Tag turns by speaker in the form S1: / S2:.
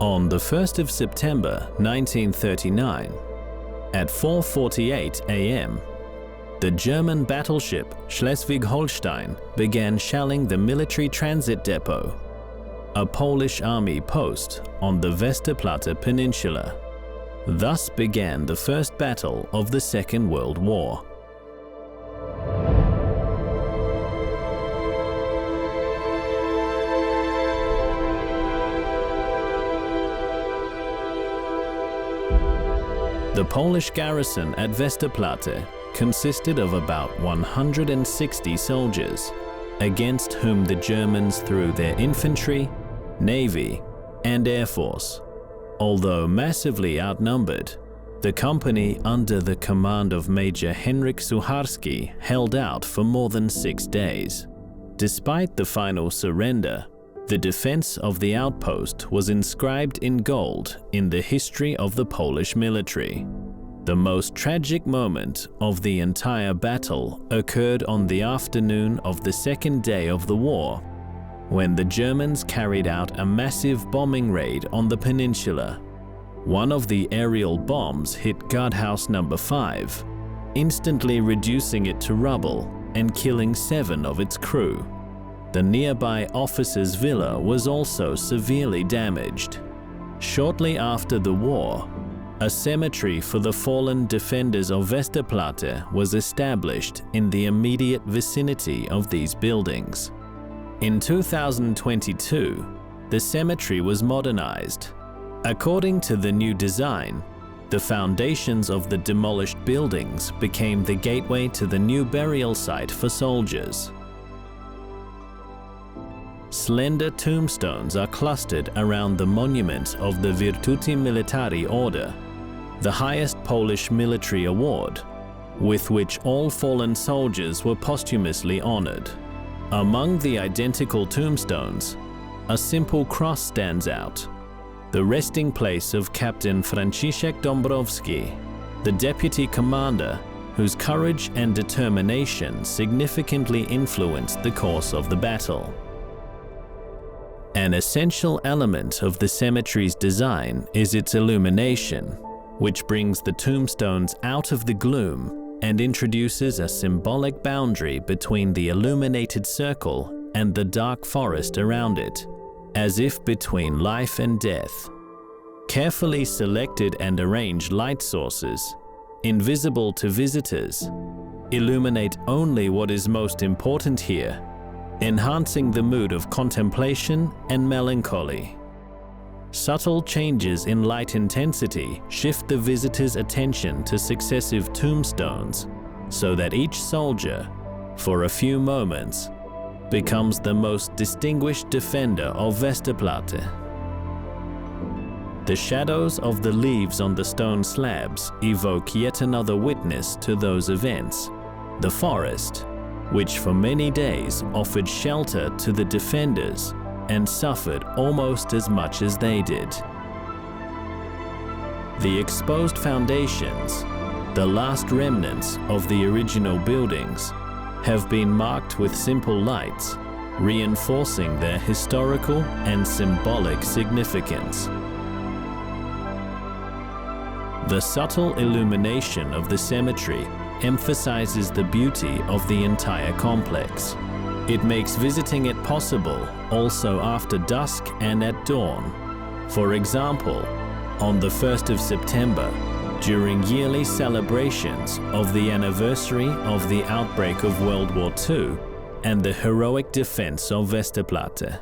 S1: On the 1st of September 1939, at 4:48 a.m., the German battleship Schleswig-Holstein began shelling the military transit depot, a Polish army post on the Westerplatte Peninsula. Thus began the First Battle of the Second World War. The Polish garrison at Westerplatte consisted of about 160 soldiers, against whom the Germans threw their infantry, navy, and air force. Although massively outnumbered, the company under the command of Major Henryk Sucharski held out for more than 6 days. Despite the final surrender, the defense of the outpost was inscribed in gold in the history of the Polish military. The most tragic moment of the entire battle occurred on the afternoon of the second day of the war, when the Germans carried out a massive bombing raid on the peninsula. One of the aerial bombs hit guardhouse number 5, instantly reducing it to rubble and killing 7 of its crew. The nearby officer's villa was also severely damaged. Shortly after the war, a cemetery for the fallen defenders of Westerplatte was established in the immediate vicinity of these buildings. In 2022, the cemetery was modernized. According to the new design, the foundations of the demolished buildings became the gateway to the new burial site for soldiers. Slender tombstones are clustered around the monument of the Virtuti Militari Order, the highest Polish military award, with which all fallen soldiers were posthumously honored. Among the identical tombstones, a simple cross stands out, the resting place of Captain Franciszek Dąbrowski, the deputy commander whose courage and determination significantly influenced the course of the battle. An essential element of the cemetery's design is its illumination, which brings the tombstones out of the gloom and introduces a symbolic boundary between the illuminated circle and the dark forest around it, as if between life and death. Carefully selected and arranged light sources, invisible to visitors, illuminate only what is most important here, enhancing the mood of contemplation and melancholy. Subtle changes in light intensity shift the visitor's attention to successive tombstones, so that each soldier, for a few moments, becomes the most distinguished defender of Westerplatte. The shadows of the leaves on the stone slabs evoke yet another witness to those events, the forest, which for many days offered shelter to the defenders and suffered almost as much as they did. The exposed foundations, the last remnants of the original buildings, have been marked with simple lights, reinforcing their historical and symbolic significance. The subtle illumination of the cemetery emphasizes the beauty of the entire complex. It makes visiting it possible also after dusk and at dawn. For example, on the 1st of September, during yearly celebrations of the anniversary of the outbreak of World War II and the heroic defense of Westerplatte.